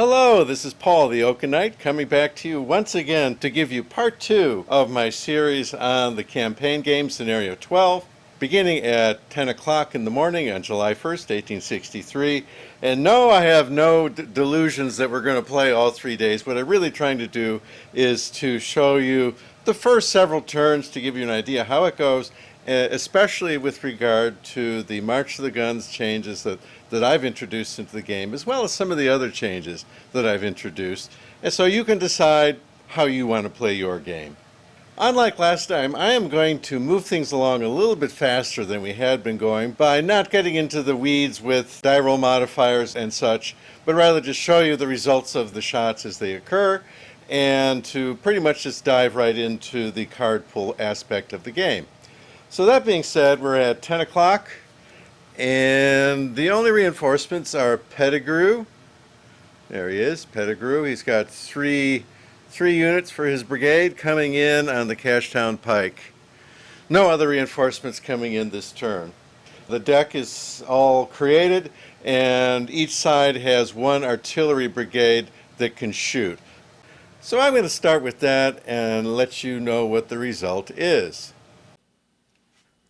Hello, this is Paul the Oaken Knight coming back to you once again to give you part 2 of my series on the campaign game Scenario 12, beginning at 10 o'clock in the morning on July 1st, 1863. And no, I have no delusions that we're going to play all 3 days. What I'm really trying to do is to show you the first several turns to give you an idea how it goes, especially with regard to the March of the Guns changes that I've introduced into the game, as well as some of the other changes that I've introduced, and so you can decide how you want to play your game. Unlike last time, I am going to move things along a little bit faster than we had been going by not getting into the weeds with die roll modifiers and such, but rather just show you the results of the shots as they occur, and to pretty much just dive right into the card pull aspect of the game. So that being said, we're at 10 o'clock, and the only reinforcements are Pettigrew. There he is, Pettigrew. He's got three units for his brigade coming in on the Cashtown Pike. No other reinforcements coming in this turn. The deck is all created, and each side has one artillery brigade that can shoot. So I'm going to start with that and let you know what the result is.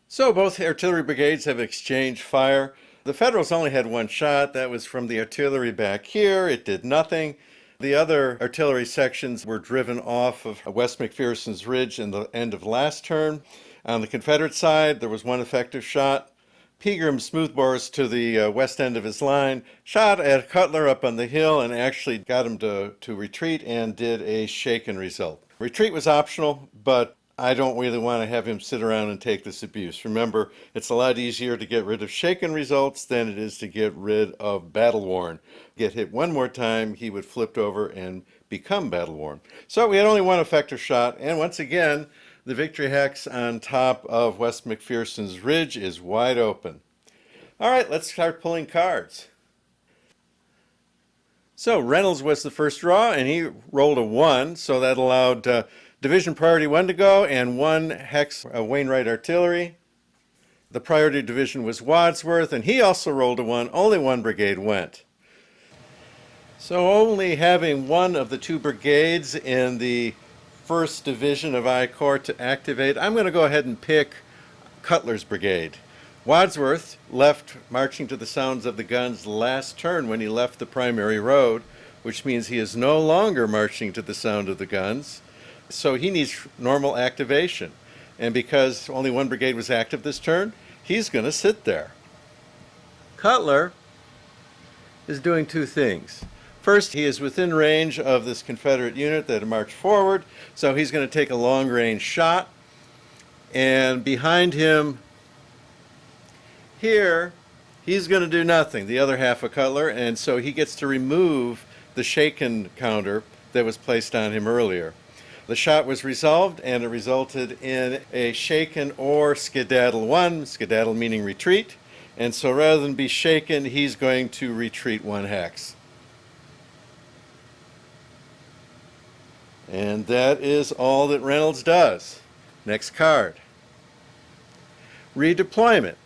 So both artillery brigades have exchanged fire. The Federals only had one shot. That was from the artillery back here. It did nothing. The other artillery sections were driven off of West McPherson's Ridge in the end of last turn. On the Confederate side, there was one effective shot. Pegram smoothbores to the west end of his line, shot at Cutler up on the hill and actually got him to retreat and did a shaken result. Retreat was optional, but I don't really want to have him sit around and take this abuse. Remember, it's a lot easier to get rid of shaken results than it is to get rid of battle worn. Get hit one more time, he would flip over and become battle worn. So we had only one effective shot, and once again, the victory hex on top of West McPherson's Ridge is wide open. All right, let's start pulling cards. So Reynolds was the first draw, and he rolled a 1, so that allowed Division Priority 1 to go, and 1 hex Wainwright Artillery. The priority division was Wadsworth, and he also rolled a 1. Only 1 brigade went. So only having one of the 2 brigades in the 1st Division of I Corps to activate, I'm going to go ahead and pick Cutler's brigade. Wadsworth left marching to the sounds of the guns last turn when he left the primary road, which means he is no longer marching to the sound of the guns. So he needs normal activation. And because only 1 brigade was active this turn, he's going to sit there. Cutler is doing 2 things. First, he is within range of this Confederate unit that had marched forward, so he's going to take a long-range shot. And behind him here, he's going to do nothing, the other half of Cutler, and so he gets to remove the shaken counter that was placed on him earlier. The shot was resolved, and it resulted in a shaken or skedaddle 1, skedaddle meaning retreat, and so rather than be shaken, he's going to retreat 1 hex. And that is all that Reynolds does. Next card. Redeployment.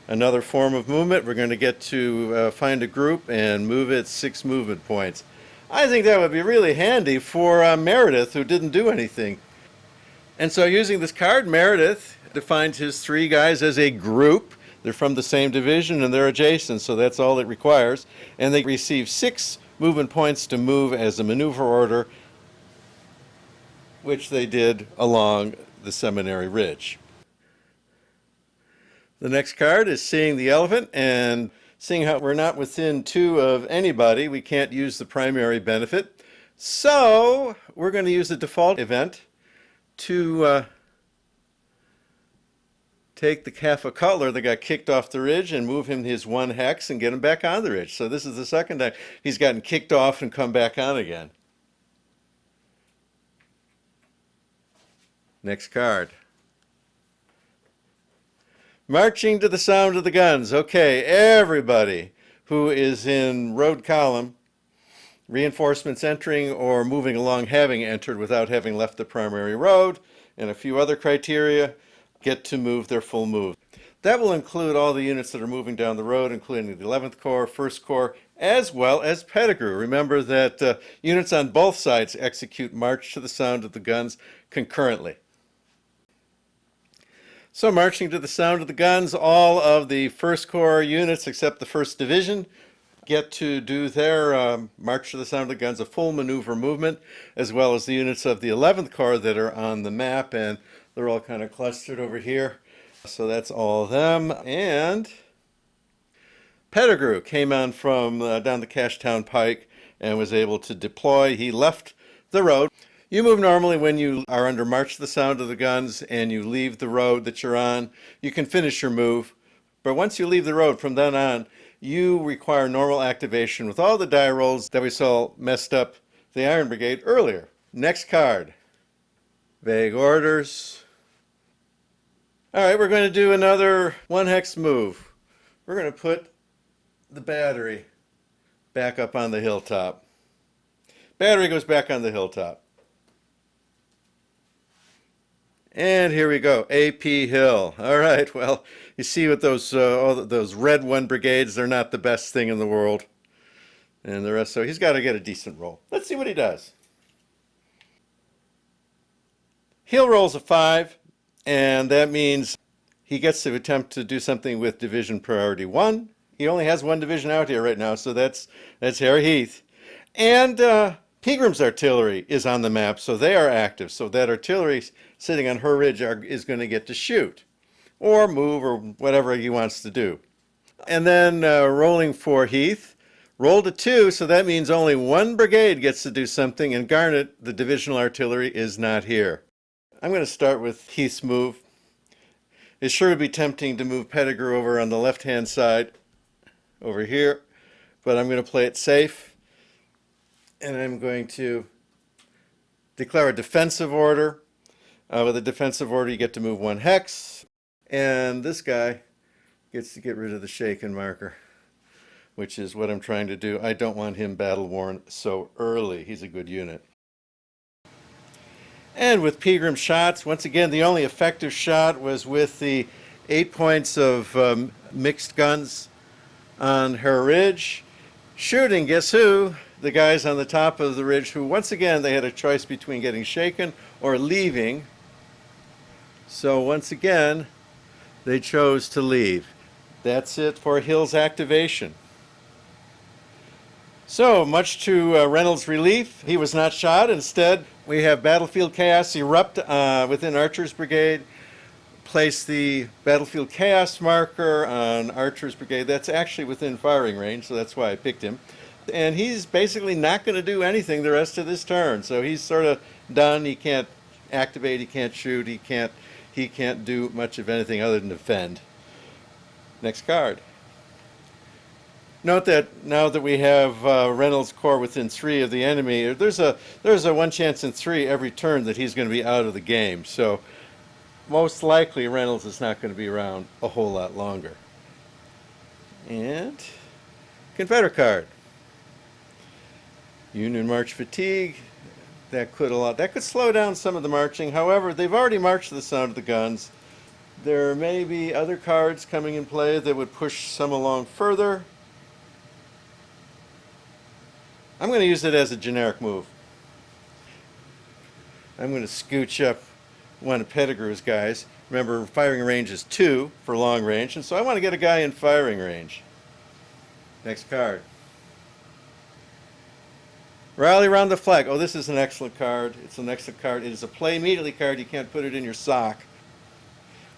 Another form of movement. We're going to get to find a group and move it 6 movement points. I think that would be really handy for Meredith, who didn't do anything. And so using this card, Meredith defines his 3 guys as a group. They're from the same division and they're adjacent, so that's all it requires. And they receive 6 movement points to move as a maneuver order, which they did along the Seminary Ridge. The next card is Seeing the Elephant, and seeing how we're not within 2 of anybody, we can't use the primary benefit. So we're going to use the default event to take the calf of Cutler that got kicked off the ridge and move him his 1 hex and get him back on the ridge. So this is the second time he's gotten kicked off and come back on again. Next card. Marching to the sound of the guns. Okay, everybody who is in road column, reinforcements entering or moving along having entered without having left the primary road, and a few other criteria, get to move their full move. That will include all the units that are moving down the road, including the 11th Corps, 1st Corps, as well as Pettigrew. Remember that units on both sides execute March to the Sound of the Guns concurrently. So marching to the sound of the guns, all of the 1st Corps units except the 1st Division get to do their march to the sound of the guns, a full maneuver movement, as well as the units of the 11th Corps that are on the map, and they're all kind of clustered over here. So that's all of them. And Pettigrew came on from down the Cashtown Pike and was able to deploy. He left the road. You move normally when you are under march to the sound of the guns and you leave the road that you're on. You can finish your move. But once you leave the road, from then on, you require normal activation with all the die rolls that we saw messed up the Iron Brigade earlier. Next card. Vague orders. All right, we're going to do another 1-hex move. We're going to put the battery back up on the hilltop. Battery goes back on the hilltop. And here we go, AP Hill. All right, well, you see with all those red 1 brigades, they're not the best thing in the world. And the rest, so he's got to get a decent roll. Let's see what he does. Hill rolls a 5, and that means he gets to attempt to do something with Division Priority 1. He only has 1 division out here right now, so that's Harry Heath. And Pegram's artillery is on the map, so they are active. So that artillery sitting on her ridge is going to get to shoot or move or whatever he wants to do. And then rolling for Heath, rolled a 2, so that means only 1 brigade gets to do something, and Garnet, the divisional artillery, is not here. I'm going to start with Heath's move. It's sure to be tempting to move Pettigrew over on the left-hand side over here, but I'm going to play it safe. And I'm going to declare a defensive order. With a defensive order, you get to move 1 hex. And this guy gets to get rid of the shaken marker, which is what I'm trying to do. I don't want him battle-worn so early. He's a good unit. And with Pegram shots, once again, the only effective shot was with the 8 points of mixed guns on her ridge. Shooting, guess who? The guys on the top of the ridge who, once again, they had a choice between getting shaken or leaving. So once again, they chose to leave. That's it for Hill's activation. So, much to Reynolds' relief, he was not shot. Instead, we have Battlefield Chaos erupt within Archer's Brigade. Place the Battlefield Chaos marker on Archer's Brigade. That's actually within firing range, so that's why I picked him. And he's basically not going to do anything the rest of this turn. So he's sort of done. He can't activate, he can't shoot, he can't do much of anything other than defend. Next card. Note that now that we have Reynolds' Corps within 3 of the enemy, there's a 1 chance in 3 every turn that he's going to be out of the game. So most likely Reynolds is not going to be around a whole lot longer. And Confederate card. Union March fatigue. That could slow down some of the marching. However, they've already marched to the sound of the guns. There may be other cards coming in play that would push some along further. I'm going to use it as a generic move. I'm going to scooch up one of Pettigrew's guys. Remember, firing range is 2 for long range, and so I want to get a guy in firing range. Next card. Rally around the flag. Oh, this is an excellent card. It's an excellent card. It is a play immediately card. You can't put it in your sock.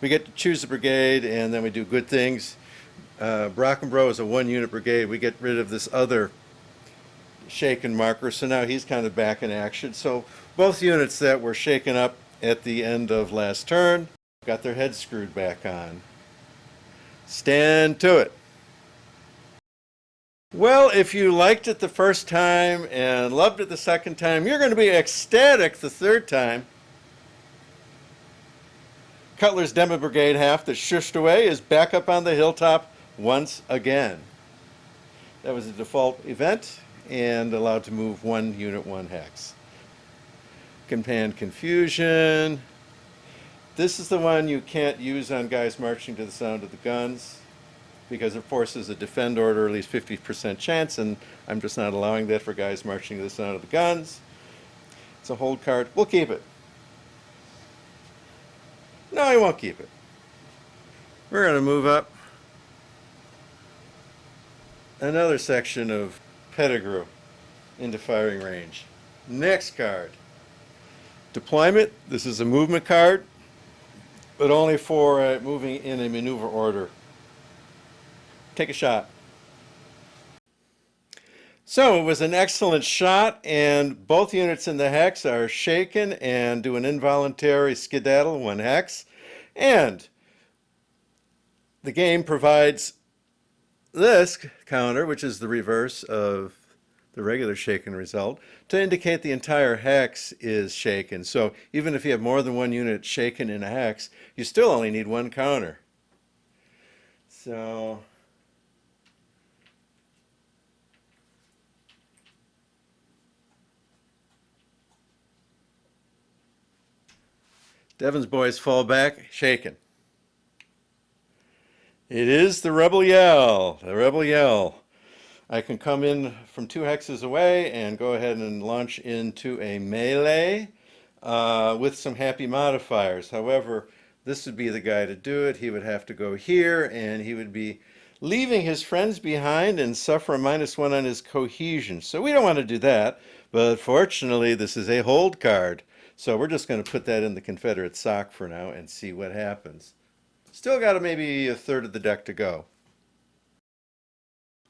We get to choose a brigade, and then we do good things. Brockenbrough is a 1-unit brigade. We get rid of this other shaken marker, so now he's kind of back in action. So both units that were shaken up at the end of last turn got their heads screwed back on. Stand to it. Well, if you liked it the first time and loved it the second time, you're going to be ecstatic the third time. Cutler's Demo Brigade half that shushed away is back up on the hilltop once again. That was a default event and allowed to move 1 unit 1 hex. Command Confusion. This is the one you can't use on guys marching to the sound of the guns. because it forces a defend order, at least 50% chance, and I'm just not allowing that for guys marching to the sound of the guns. It's a hold card. We'll keep it. No, I won't keep it. We're going to move up another section of Pettigrew into firing range. Next card. Deployment. This is a movement card, but only for moving in a maneuver order. Take a shot. So it was an excellent shot, and both units in the hex are shaken and do an involuntary skedaddle, 1 hex. And the game provides this counter, which is the reverse of the regular shaken result, to indicate the entire hex is shaken. So even if you have more than 1 unit shaken in a hex, you still only need 1 counter. So Devon's boys fall back, shaken. It is the Rebel Yell. The Rebel Yell. I can come in from 2 hexes away and go ahead and launch into a melee with some happy modifiers. However, this would be the guy to do it. He would have to go here, and he would be leaving his friends behind and suffer a -1 on his cohesion. So we don't want to do that, but fortunately this is a hold card. So we're just going to put that in the Confederate sock for now and see what happens. Still got maybe a third of the deck to go.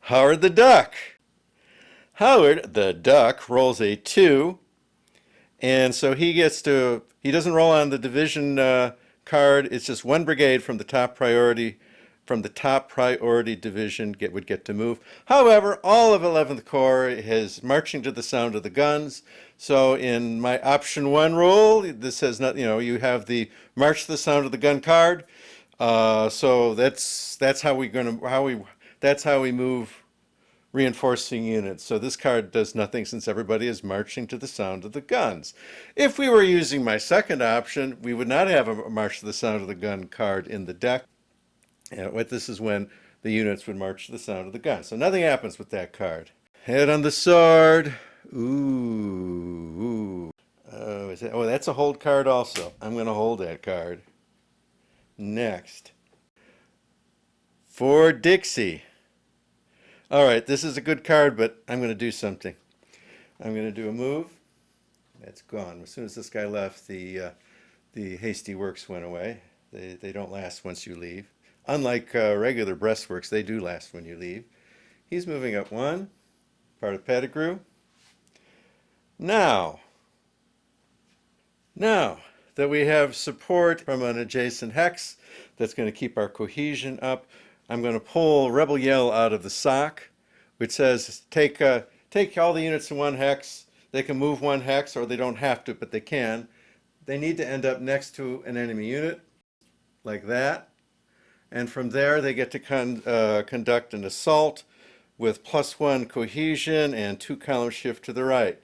Howard the Duck. Howard the Duck rolls a 2, and so he doesn't roll on the division card. It's just 1 brigade from the top priority division would get to move. However, all of 11th Corps is marching to the sound of the guns. So in my option 1 rule, this says not, you have the march to the sound of the gun card. So that's how we move reinforcing units. So this card does nothing since everybody is marching to the sound of the guns. If we were using my second option, we would not have a march to the sound of the gun card in the deck. And this is when the units would march to the sound of the gun. So nothing happens with that card. Head on the sword. Ooh. That's a hold card also. I'm going to hold that card. Next. For Dixie. All right, this is a good card, but I'm going to do something. I'm going to do a move. That's gone. As soon as this guy left, the hasty works went away. They don't last once you leave. Unlike regular breastworks, they do last when you leave. He's moving up 1, part of Pettigrew. Now that we have support from an adjacent hex that's going to keep our cohesion up, I'm going to pull Rebel Yell out of the sock, which says take all the units in 1 hex. They can move 1 hex, or they don't have to, but they can. They need to end up next to an enemy unit, like that. And from there, they get to conduct an assault with +1 cohesion and 2 column shift to the right.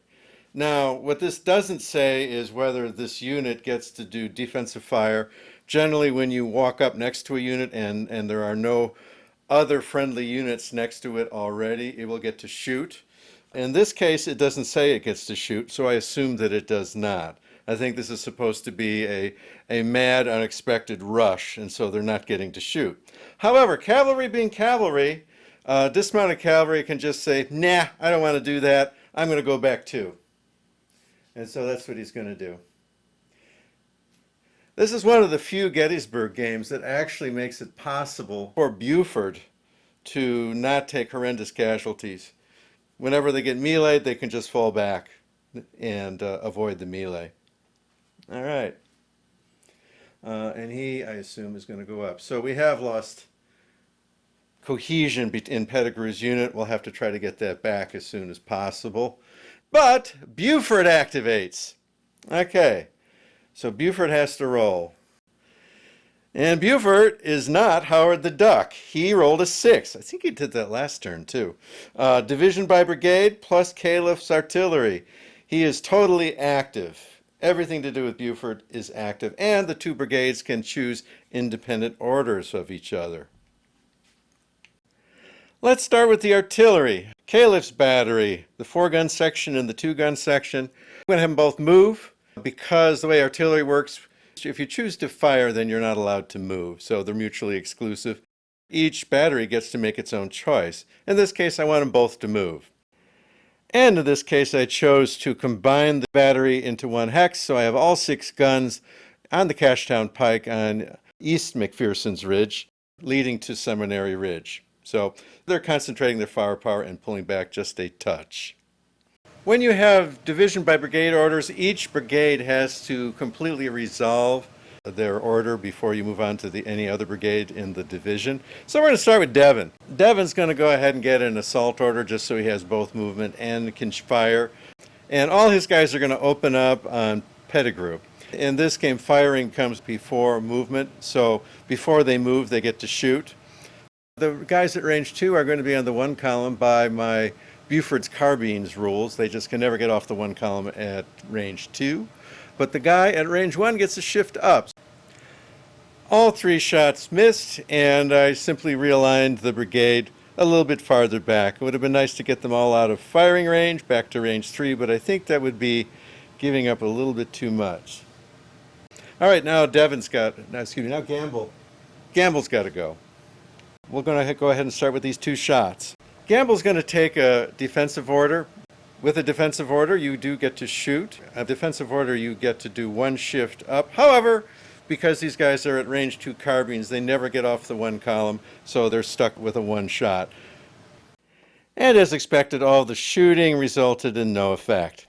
Now, what this doesn't say is whether this unit gets to do defensive fire. Generally, when you walk up next to a unit and there are no other friendly units next to it already, it will get to shoot. In this case, it doesn't say it gets to shoot, so I assume that it does not. I think this is supposed to be a mad, unexpected rush, and so they're not getting to shoot. However, cavalry being cavalry, dismounted cavalry can just say, nah, I don't want to do that. I'm going to go back too. And so that's what he's going to do. This is one of the few Gettysburg games that actually makes it possible for Buford to not take horrendous casualties. Whenever they get meleeed, they can just fall back and avoid the melee. All right. And he, I assume, is going to go up. So we have lost cohesion in Pettigrew's unit. We'll have to try to get that back as soon as possible. But Buford activates. Okay. So Buford has to roll. And Buford is not Howard the Duck. He rolled a 6. I think he did that last turn too. Division by brigade plus Caliph's artillery. He is totally active. Everything to do with Buford is active. And the 2 brigades can choose independent orders of each other. Let's start with the artillery. Caliph's battery, the 4-gun section and the 2-gun section. I'm going to have them both move because the way artillery works, if you choose to fire, then you're not allowed to move. So they're mutually exclusive. Each battery gets to make its own choice. In this case, I want them both to move. And in this case, I chose to combine the battery into one hex, so I have all 6 guns on the Cashtown Pike on East McPherson's Ridge, leading to Seminary Ridge. So they're concentrating their firepower and pulling back just a touch. When you have division by brigade orders, each brigade has to completely resolve their order before you move on to any other brigade in the division. So we're going to start with Devon. Devon's going to go ahead and get an assault order just so he has both movement and can fire. And all his guys are going to open up on Pettigrew. In this game, firing comes before movement, so before they move, they get to shoot. The guys at range 2 are going to be on the 1 column by my Buford's carbines rules. They just can never get off the 1 column at range 2. But the guy at range 1 gets a shift up. All 3 shots missed, and I simply realigned the brigade a little bit farther back. It would have been nice to get them all out of firing range, back to range 3, but I think that would be giving up a little bit too much. All right, now Devon's got, now Gamble. Gamble's got to go. We're going to go ahead and start with these 2 shots. Gamble's going to take a defensive order. With a defensive order, you do get to shoot. A defensive order, you get to do 1 shift up. However, because these guys are at range 2 carbines, they never get off the 1 column, so they're stuck with a 1 shot. And as expected, all the shooting resulted in no effect.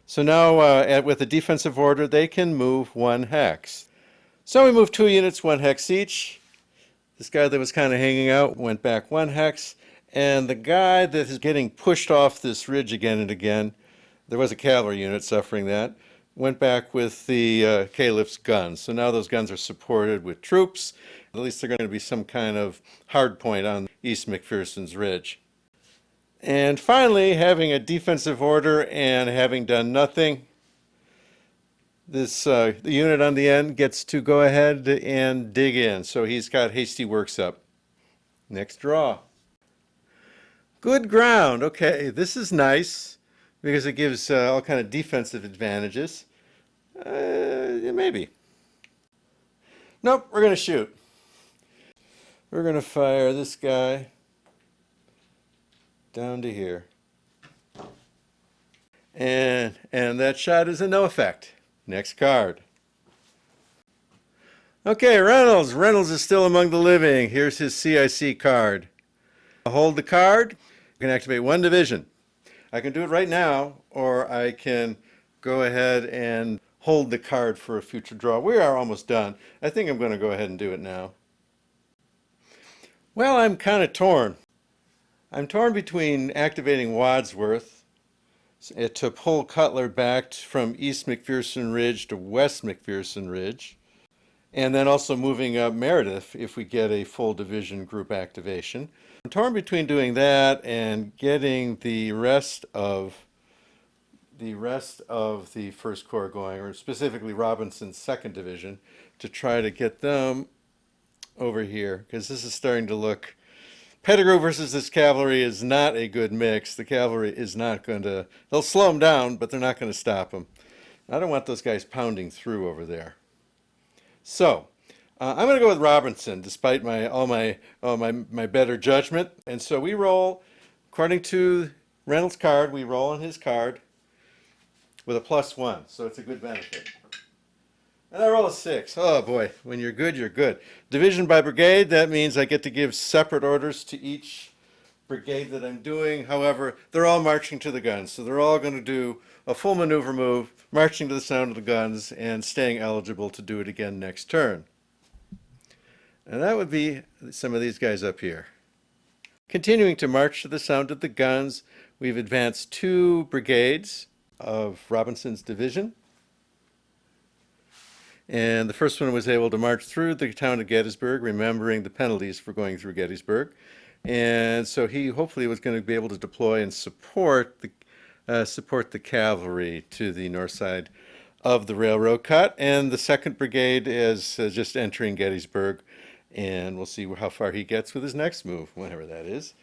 So now, with a defensive order, they can move 1 hex. So we move 2 units, 1 hex each. This guy that was kind of hanging out went back 1 hex. And the guy that is getting pushed off this ridge again and again, there was a cavalry unit suffering that, went back with the Caliph's guns. So now those guns are supported with troops. At least they're going to be some kind of hard point on East McPherson's Ridge. And finally, having a defensive order and having done nothing, this the unit on the end gets to go ahead and dig in. So he's got hasty works up. Next draw. Good ground. Okay, this is nice because it gives all kind of defensive advantages. Maybe. Nope, we're going to shoot. We're going to fire this guy down to here. And that shot is a no effect. Next card. Okay, Reynolds. Reynolds is still among the living. Here's his CIC card. Hold the card. You can activate 1 division. I can do it right now, or I can go ahead and hold the card for a future draw. We are almost done. I think I'm going to go ahead and do it now. Well, I'm kind of torn. I'm torn between activating Wadsworth to pull Cutler back from East McPherson Ridge to West McPherson Ridge, and then also moving up Meredith if we get a full division group activation. I'm torn between doing that and getting the rest of the 1st Corps going, or specifically Robinson's 2nd Division, to try to get them over here, because this is starting to look... Pettigrew versus this cavalry is not a good mix. The cavalry is not going to... They'll slow them down, but they're not going to stop them. I don't want those guys pounding through over there. So, I'm going to go with Robinson, despite my better judgment. And so we roll, according to Reynolds' card, we roll on his card with a +1. So it's a good benefit. And I roll a 6. Oh boy, when you're good, you're good. Division by brigade, that means I get to give separate orders to each brigade that I'm doing. However, they're all marching to the guns. So they're all going to do a full maneuver move, marching to the sound of the guns, and staying eligible to do it again next turn. And that would be some of these guys up here. Continuing to march to the sound of the guns, we've advanced 2 brigades of Robinson's division. And the first one was able to march through the town of Gettysburg, remembering the penalties for going through Gettysburg. And so he hopefully was going to be able to deploy and support the cavalry to the north side of the railroad cut. And the 2nd Brigade is just entering Gettysburg And we'll see how far he gets with his next move, whenever that is.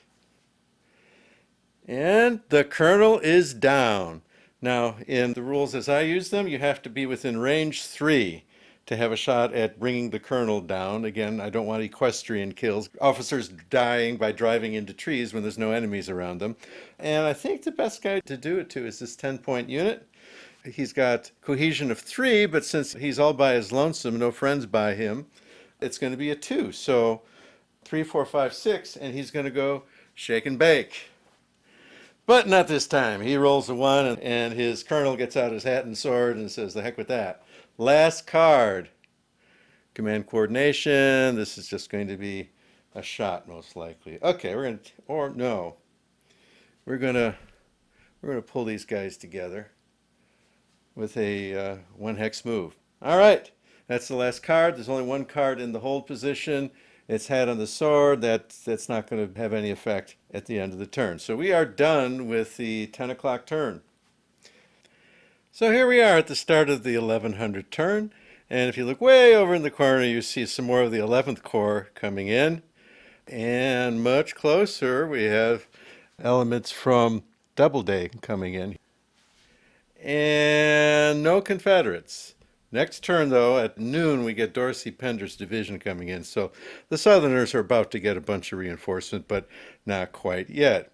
And the colonel is down. Now, in the rules as I use them, you have to be within range 3 to have a shot at bringing the colonel down. Again, I don't want equestrian kills, officers dying by driving into trees when there's no enemies around them. And I think the best guy to do it to is this 10-point unit. He's got cohesion of 3, but since he's all by his lonesome, no friends by him, it's going to be a 2. So 3, 4, 5, 6, and he's going to go shake and bake. But not this time. He rolls a 1, and his colonel gets out his hat and sword and says, the heck with that. Last card. Command coordination. This is just going to be a shot, most likely. Okay, we're going to, or no. We're going to pull these guys together with a 1 hex move. All right, that's the last card. There's only 1 card in the hold position. It's hat on the sword. That's not going to have any effect at the end of the turn. So we are done with the 10 o'clock turn. So here we are at the start of the 1100 turn. And if you look way over in the corner, you see some more of the 11th Corps coming in. And much closer, we have elements from Doubleday coming in. And no Confederates. Next turn, though, at noon, we get Dorsey Pender's division coming in. So the Southerners are about to get a bunch of reinforcement, but not quite yet.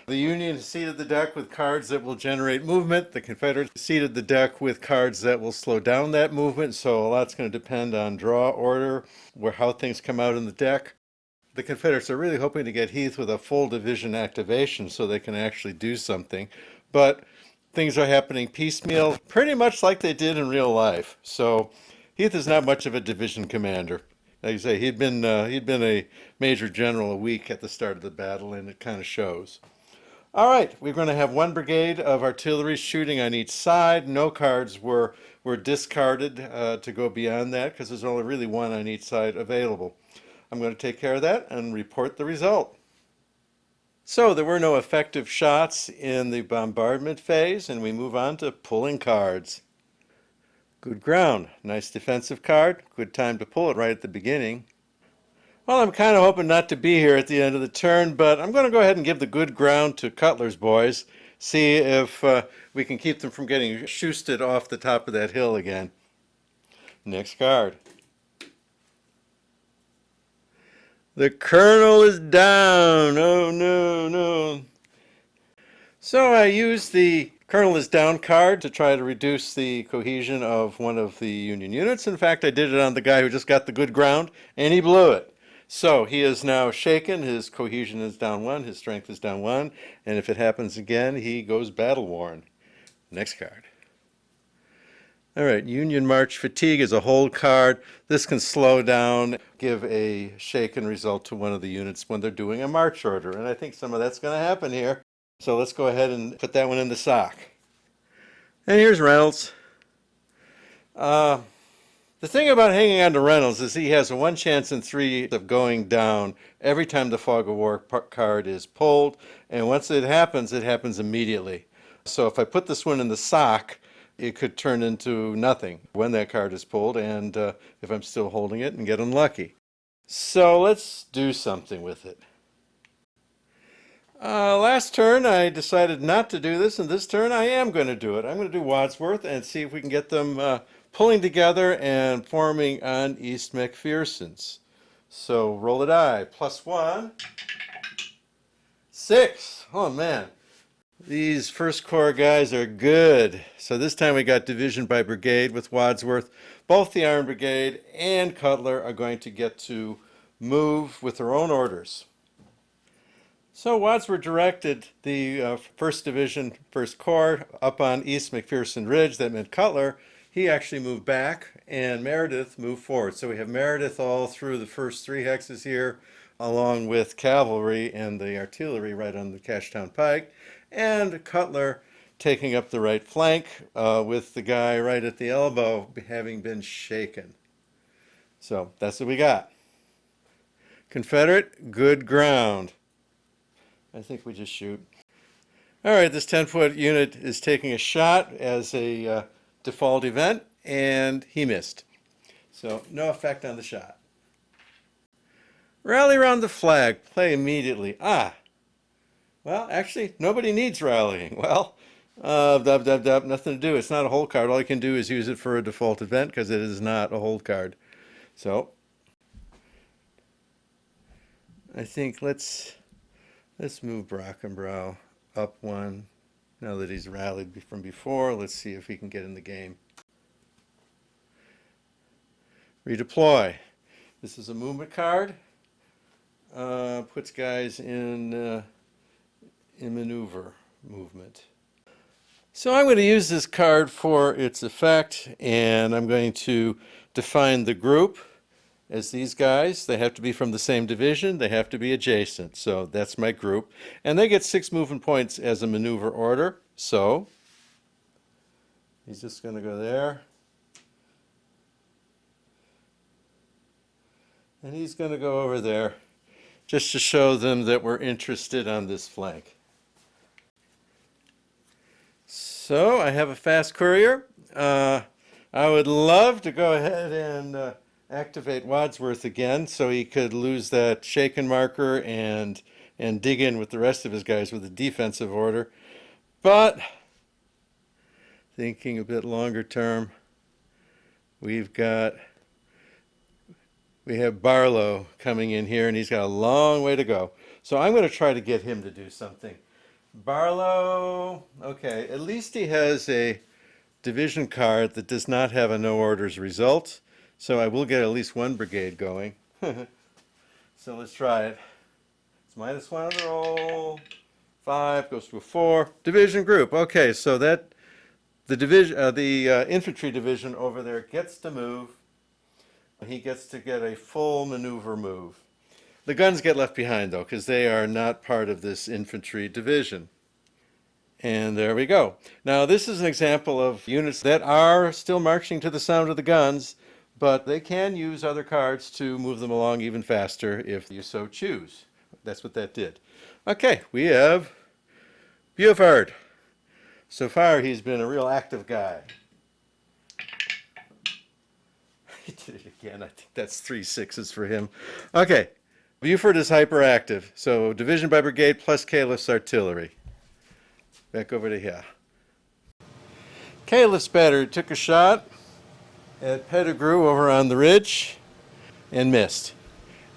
The Union seeded the deck with cards that will generate movement. The Confederates seeded the deck with cards that will slow down that movement. So a lot's going to depend on draw order, how things come out in the deck. The Confederates are really hoping to get Heath with a full division activation so they can actually do something. But things are happening piecemeal, pretty much like they did in real life. So Heath is not much of a division commander. Like I say, he'd been a major general a week at the start of the battle, and it kind of shows. All right, we're going to have 1 brigade of artillery shooting on each side. No cards were discarded to go beyond that because there's only really 1 on each side available. I'm going to take care of that and report the result. So there were no effective shots in the bombardment phase, and we move on to pulling cards. Good ground. Nice defensive card. Good time to pull it right at the beginning. Well, I'm kind of hoping not to be here at the end of the turn, but I'm going to go ahead and give the good ground to Cutler's boys. See if we can keep them from getting shoosted off the top of that hill again. Next card. The colonel is down. Oh, no, no. So I used the colonel is down card to try to reduce the cohesion of one of the Union units. In fact, I did it on the guy who just got the good ground, and he blew it. So he is now shaken. His cohesion is down 1. His strength is down 1. And if it happens again, he goes battle worn. Next card. All right, Union March Fatigue is a hold card. This can slow down, give a shaken result to one of the units when they're doing a march order. And I think some of that's going to happen here. So let's go ahead and put that one in the sock. And here's Reynolds. The thing about hanging on to Reynolds is he has a 1 chance in 3 of going down every time the Fog of War card is pulled. And once it happens immediately. So if I put this one in the sock, it could turn into nothing when that card is pulled, and if I'm still holding it, and get unlucky. So let's do something with it. Last turn I decided not to do this, and this turn I am going to do it. I'm going to do Wadsworth and see if we can get them pulling together and forming on East McPherson's. So roll a die. +1. 6. Oh man. These First Corps guys are good. So this time we got division by brigade with Wadsworth. Both the Iron Brigade and Cutler are going to get to move with their own orders. So Wadsworth directed the 1st Division, 1st Corps up on East McPherson Ridge. That meant Cutler. He actually moved back, and Meredith moved forward. So we have Meredith all through the first 3 hexes here, along with cavalry and the artillery right on the Cashtown Pike, and Cutler taking up the right flank with the guy right at the elbow having been shaken. So that's what we got. Confederate, good ground. I think we just shoot. All right, this 10-foot unit is taking a shot as a default event, and he missed. So no effect on the shot. Rally around the flag. Play immediately. Ah, well, actually, nobody needs rallying. Well, dub, dub, dub, nothing to do. It's not a hold card. All you can do is use it for a default event because it is not a hold card. So, I think let's move Brockenbrough up one. Now that he's rallied from before, let's see if he can get in the game. Redeploy. This is a movement card. Puts guys in maneuver movement. So I'm going to use this card for its effect, and I'm going to define the group as these guys. They have to be from the same division. They have to be adjacent. So that's my group. And they get 6 movement points as a maneuver order. So he's just going to go there. And he's going to go over there just to show them that we're interested on this flank. So I have a fast courier. I would love to go ahead and activate Wadsworth again so he could lose that shaken marker and dig in with the rest of his guys with a defensive order. But thinking a bit longer term, we have Barlow coming in here, and he's got a long way to go. So I'm going to try to get him to do something. Barlow, okay, at least he has a division card that does not have a no orders result. So I will get at least one brigade going. So let's try it. It's -1 on the roll. 5 goes to a 4. Division group. Okay, so that the infantry division over there gets to move. He gets to get a full maneuver move. The guns get left behind though, because they are not part of this infantry division. And there we go. Now this is an example of units that are still marching to the sound of the guns, but they can use other cards to move them along even faster if you so choose. That's what that did. Okay, we have Buford. So far he's been a real active guy. He did it again. I think that's 3 6s for him. Okay, Buford is hyperactive. So division by brigade plus Caliph's artillery. Back over to here. Caliph's battery took a shot at Pettigrew over on the ridge and missed.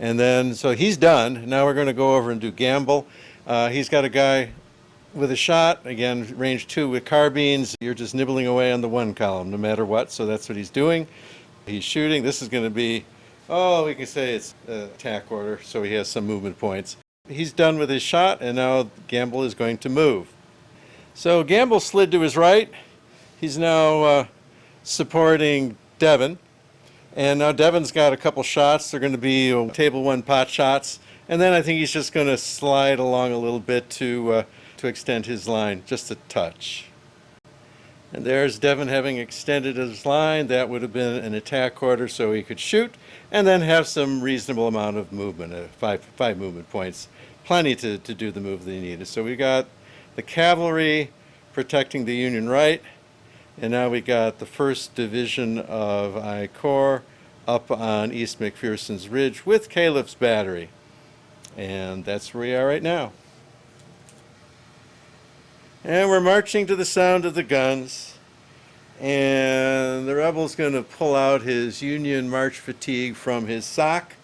And then, so he's done. Now we're going to go over and do Gamble. He's got a guy with a shot, again, range 2 with carbines. You're just nibbling away on the 1 column no matter what, so that's what he's doing. He's shooting. This is going to be, we can say it's attack order, so he has some movement points. He's done with his shot, and now Gamble is going to move. So Gamble slid to his right. He's now supporting Devon. And now Devon's got a couple shots. They're going to be table 1 pot shots. And then I think he's just going to slide along a little bit to extend his line, just a touch. And there's Devon having extended his line. That would have been an attack order so he could shoot and then have some reasonable amount of movement, five movement points. Plenty to do the move that he needed. So we got the cavalry protecting the Union right. And now we got the 1st Division of I Corps up on East McPherson's Ridge with Caliph's battery. And that's where we are right now. And we're marching to the sound of the guns. And the rebel's going to pull out his Union march fatigue from his sock.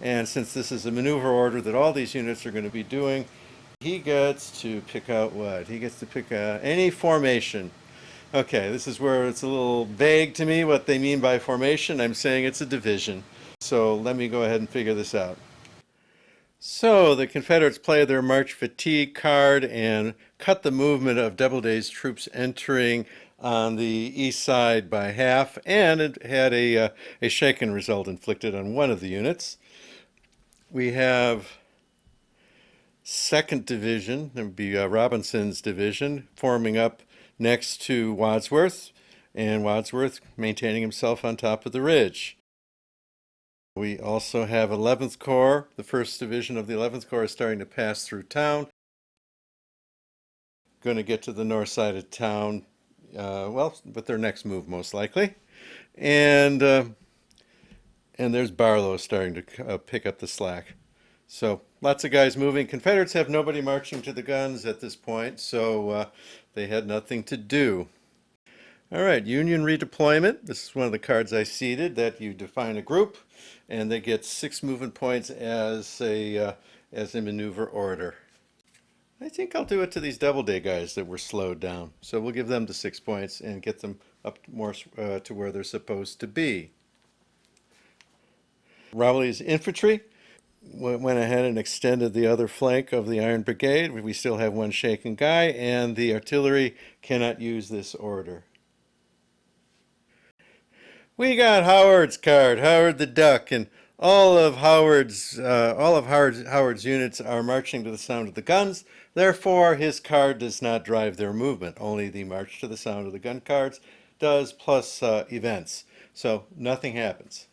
And since this is a maneuver order that all these units are going to be doing, he gets to pick out what? He gets to pick any formation. Okay, this is where it's a little vague to me what they mean by formation. I'm saying it's a division. So let me go ahead and figure this out. So the Confederates play their March Fatigue card and cut the movement of Doubleday's troops entering on the east side by half, and it had a shaken result inflicted on one of the units. We have 2nd Division, that would be Robinson's division, forming up next to Wadsworth, and Wadsworth maintaining himself on top of the ridge. We also have 11th Corps. The 1st Division of the 11th Corps is starting to pass through town. Going to get to the north side of town, with their next move most likely. And And there's Barlow starting to pick up the slack. So lots of guys moving. Confederates have nobody marching to the guns at this point, so they had nothing to do. All right, Union redeployment. This is one of the cards I seeded, that you define a group, and they get 6 movement points as a maneuver order. I think I'll do it to these Doubleday guys that were slowed down. So we'll give them the 6 points and get them up more to where they're supposed to be. Rowley's infantry went ahead and extended the other flank of the Iron Brigade. We still have one shaken guy, and the artillery cannot use this order. We got Howard's card, Howard the Duck, and all of Howard's units are marching to the sound of the guns. Therefore, his card does not drive their movement. Only the march to the sound of the gun cards does, plus events. So nothing happens.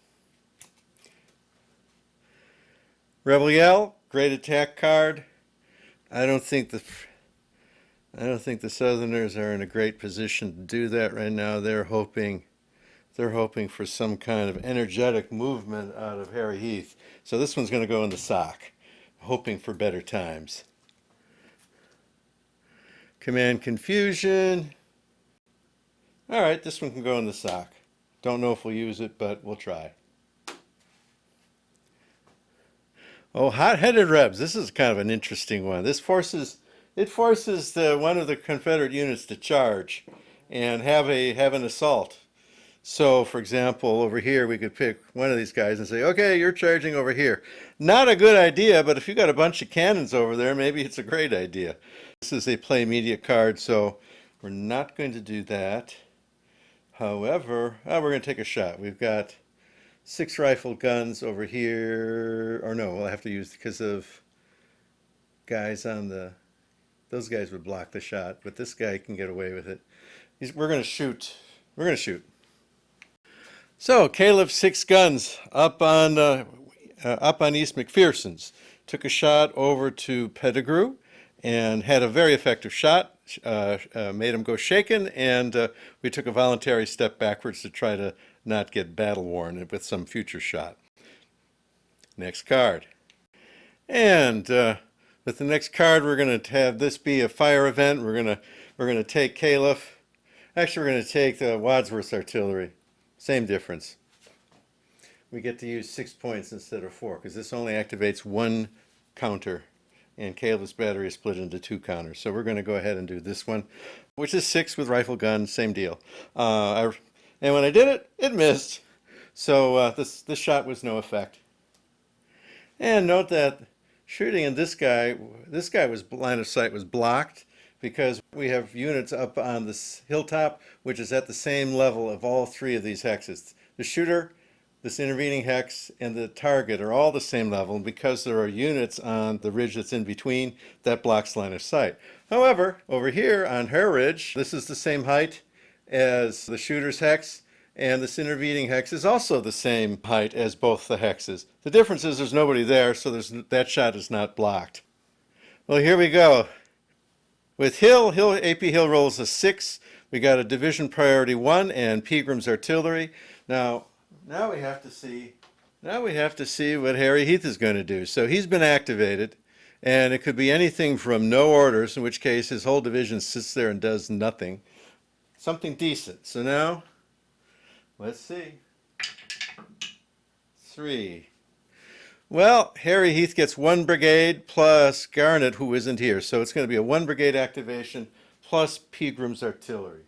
Rebel Yell, great attack card. I don't think the Southerners are in a great position to do that right now. They're hoping for some kind of energetic movement out of Harry Heath. So this one's going to go in the sock, hoping for better times. Command Confusion. All right, this one can go in the sock. Don't know if we'll use it, but we'll try. Oh, Hot-Headed Rebs. This is kind of an interesting one. It forces one of the Confederate units to charge and have an assault. So, for example, over here, we could pick one of these guys and say, okay, you're charging over here. Not a good idea, but if you got a bunch of cannons over there, maybe it's a great idea. This is a play media card, so we're not going to do that. However, we're going to take a shot. We've got 6 rifled guns over here. Or no, we'll have to use, because of guys on the... Those guys would block the shot, but this guy can get away with it. We're going to shoot. We're going to shoot. So, Caleb 6 guns up on East McPherson's. Took a shot over to Pettigrew and had a very effective shot. Made him go shaken, and we took a voluntary step backwards to try to not get battle worn with some future shot. Next card. And with the next card, we're going to have this be a fire event. We're going to take Caleb. Actually, we're going to take the Wadsworth's artillery. Same difference. We get to use 6 points instead of 4, because this only activates 1 counter, and Caleb's battery is split into 2 counters. So we're going to go ahead and do this one, which is 6 with rifle gun, same deal. And when I did it, it missed. So this shot was no effect. And note that shooting in this guy line of sight was blocked, because we have units up on this hilltop, which is at the same level of all 3 of these hexes. The shooter, this intervening hex, and the target are all the same level, and because there are units on the ridge that's in between, that blocks line of sight. However, over here on Hare Ridge, this is the same height as the shooter's hex, and this intervening hex is also the same height as both the hexes. The difference is there's nobody there, so that shot is not blocked. Well, here we go. With AP Hill rolls a 6. We got a division priority 1 and Peagram's artillery. Now we have to see what Harry Heath is going to do. So he's been activated, and it could be anything from no orders, in which case his whole division sits there and does nothing. Something decent. So now, let's see. 3. Well, Harry Heath gets 1 brigade plus Garnett, who isn't here. So it's going to be a 1 brigade activation plus Peagram's artillery.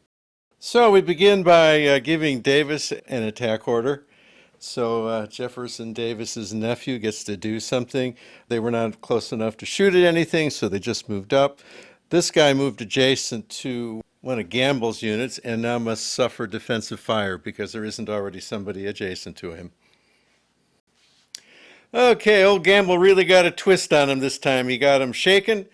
So we begin by giving Davis an attack order. So Jefferson Davis's nephew gets to do something. They were not close enough to shoot at anything, so they just moved up. This guy moved adjacent to one of Gamble's units and now must suffer defensive fire because there isn't already somebody adjacent to him. Okay, old Gamble really got a twist on him this time. He got him shaken,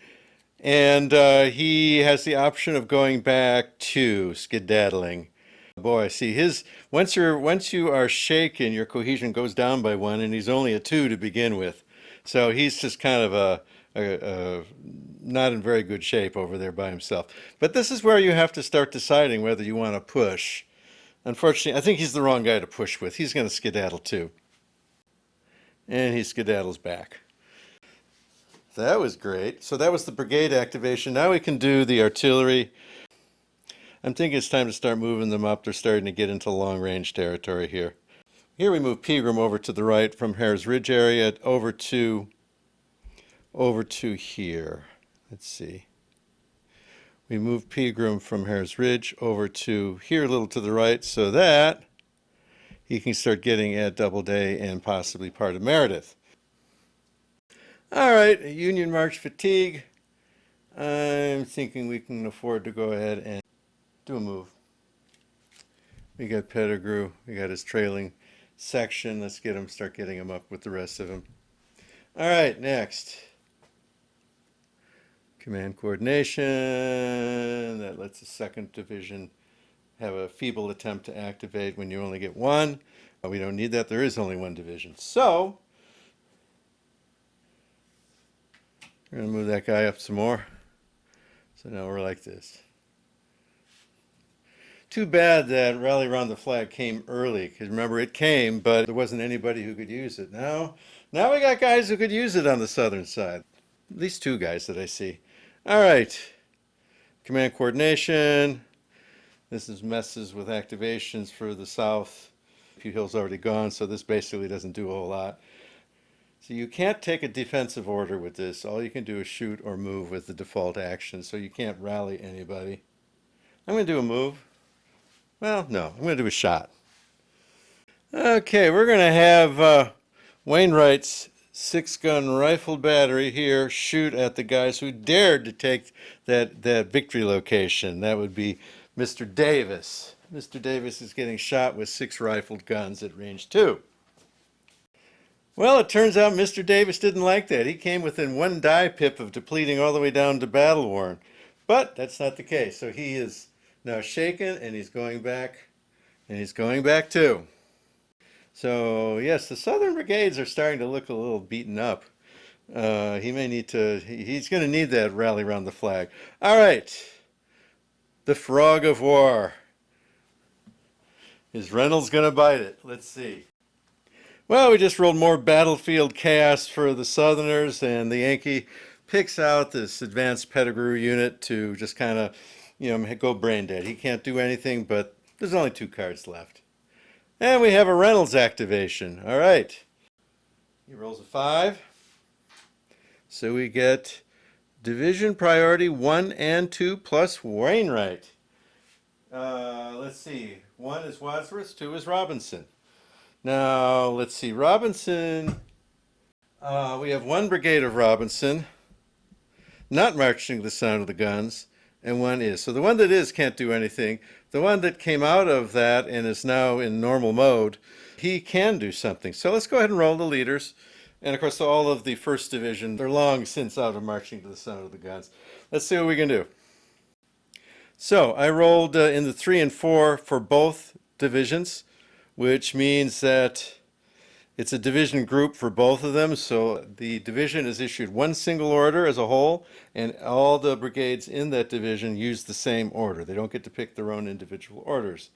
and he has the option of going back to skedaddling. Boy, see, once you are shaken, your cohesion goes down by 1, and he's only a 2 to begin with. So he's just kind of not in very good shape over there by himself. But this is where you have to start deciding whether you want to push. Unfortunately, I think he's the wrong guy to push with. He's going to skedaddle too. And he skedaddles back. That was great. So that was the brigade activation. Now we can do the artillery. I'm thinking it's time to start moving them up. They're starting to get into long-range territory here. Here we move Pegram over to the right from Harris Ridge area over to here. Let's see. We move Pegram from Harris Ridge over to here a little to the right so that he can start getting at Doubleday and possibly part of Meredith. All right, Union March fatigue. I'm thinking we can afford to go ahead and do a move. We got Pettigrew. We got his trailing section. Let's start getting him up with the rest of them. All right, next. Command coordination. That lets the 2nd Division have a feeble attempt to activate when you only get one. We don't need that. There is only one division. So we're going to move that guy up some more. So now we're like this. Too bad that Rally Around the Flag came early, because remember, it came, but there wasn't anybody who could use it. Now we got guys who could use it on the southern side. At least 2 guys that I see. All right. Command coordination. This is messes with activations for the south. Pew Hill's already gone, so this basically doesn't do a whole lot. So you can't take a defensive order with this. All you can do is shoot or move with the default action, so you can't rally anybody. I'm going to do a move. Well, no, I'm going to do a shot. Okay, we're going to have Wainwright's 6-gun rifle battery here shoot at the guys who dared to take that victory location. That would be Mr. Davis. Mr. Davis is getting shot with 6 rifled guns at range 2. Well, it turns out Mr. Davis didn't like that. He came within 1 die pip of depleting all the way down to battle worn. But that's not the case. So he is now shaken, and he's going back, and he's going back too. So yes, the southern brigades are starting to look a little beaten up. He may need to, he's going to need that rally around the flag. All right, the frog of war. Is Reynolds going to bite it? Let's see. Well, we just rolled more battlefield chaos for the Southerners, and the Yankee picks out this advanced Pettigrew unit to just kind of, go brain dead. He can't do anything, but there's only 2 cards left. And we have a Reynolds activation. All right. He rolls a 5. So we get division priority 1 and 2 plus Wainwright. Let's see. 1 is Wadsworth, 2 is Robinson. Now, let's see. Robinson, we have 1 brigade of Robinson not marching to the sound of the guns, and 1 is. So the one that is can't do anything. The one that came out of that and is now in normal mode, he can do something. So let's go ahead and roll the leaders. And of course, all of the 1st Division, they're long since out of marching to the sound of the guns. Let's see what we can do. So I rolled in the 3 and 4 for both divisions, which means that it's a division group for both of them. So the division is issued 1 single order as a whole, and all the brigades in that division use the same order. They don't get to pick their own individual orders.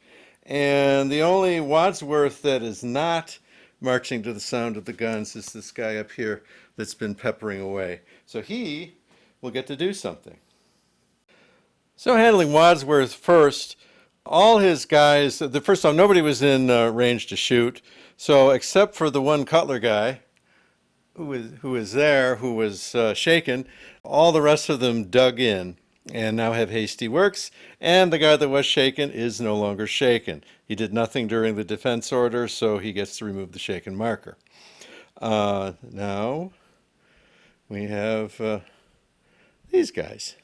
And the only Wadsworth that is not marching to the sound of the guns is this guy up here that's been peppering away. So he will get to do something. So handling Wadsworth first, all his guys, the first time nobody was in range to shoot. So except for the 1 Cutler guy who was there, who was shaken, all the rest of them dug in and now have hasty works. And the guy that was shaken is no longer shaken. He did nothing during the defense order, so he gets to remove the shaken marker. Now we have these guys.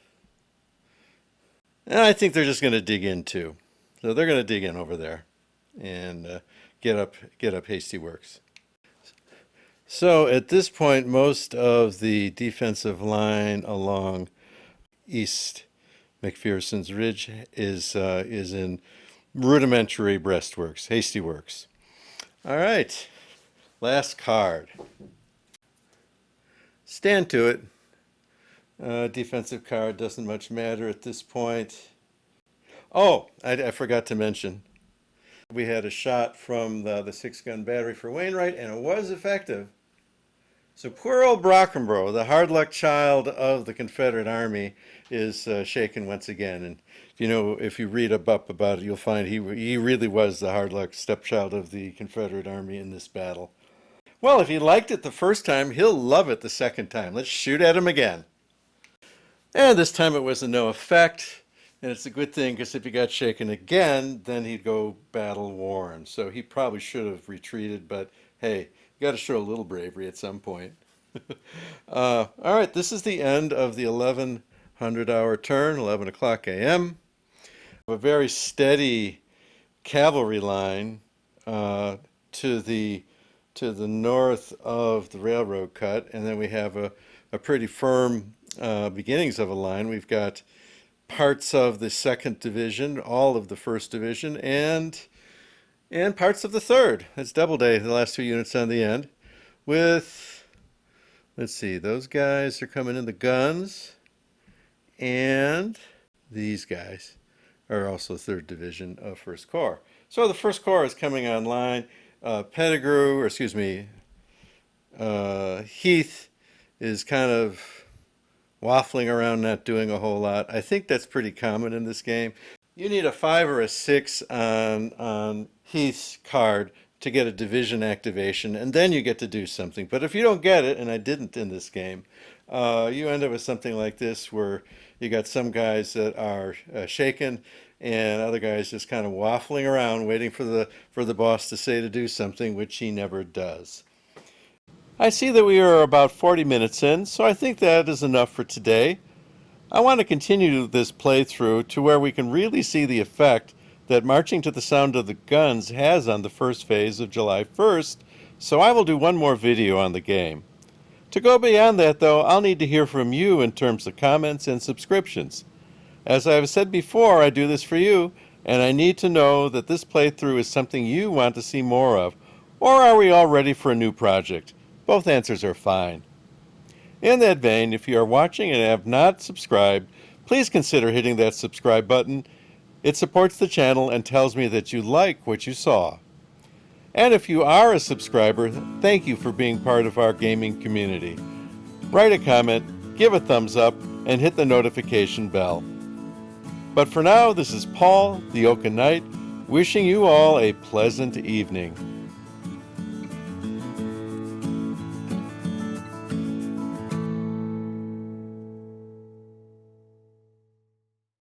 And I think they're just going to dig in too. So they're going to dig in over there and get up hasty works. So at this point, most of the defensive line along East McPherson's Ridge is in rudimentary breastworks, hasty works. All right, last card. Stand to it. Defensive card doesn't much matter at this point. Oh, I forgot to mention. We had a shot from the 6-gun battery for Wainwright, and it was effective. So poor old Brockenbrough, the hard luck child of the Confederate Army, is shaken once again. And if you read up about it, you'll find he really was the hard luck stepchild of the Confederate Army in this battle. Well, if he liked it the first time, he'll love it the second time. Let's shoot at him again. And this time it was a no effect. And it's a good thing, because if he got shaken again, then he'd go battle worn. So he probably should have retreated, but hey, you got to show a little bravery at some point. All right, this is the end of the 1100-hour turn, 11 o'clock a.m. A very steady cavalry line to the north of the railroad cut, and then we have a pretty firm beginnings of a line. We've got parts of the 2nd Division, all of the 1st Division, and parts of the 3rd. It's Doubleday, the last 2 units on the end. With, let's see, those guys are coming in the guns, and these guys are also 3rd Division of 1st Corps. So the 1st Corps is coming online. Heath is kind of waffling around, not doing a whole lot. I think that's pretty common in this game. You need a 5 or a 6 on Heath's card to get a division activation, and then you get to do something. But if you don't get it, and I didn't in this game, you end up with something like this, where you got some guys that are shaken, and other guys just kind of waffling around, waiting for the boss to say to do something, which he never does. I see that we are about 40 minutes in, so I think that is enough for today. I want to continue this playthrough to where we can really see the effect that marching to the sound of the guns has on the first phase of July 1st, so I will do one more video on the game. To go beyond that, though, I'll need to hear from you in terms of comments and subscriptions. As I have said before, I do this for you, and I need to know that this playthrough is something you want to see more of, or are we all ready for a new project? Both answers are fine. In that vein, if you are watching and have not subscribed, please consider hitting that subscribe button. It supports the channel and tells me that you like what you saw. And if you are a subscriber, thank you for being part of our gaming community. Write a comment, give a thumbs up, and hit the notification bell. But for now, this is Paul, the Oaken Knight, wishing you all a pleasant evening.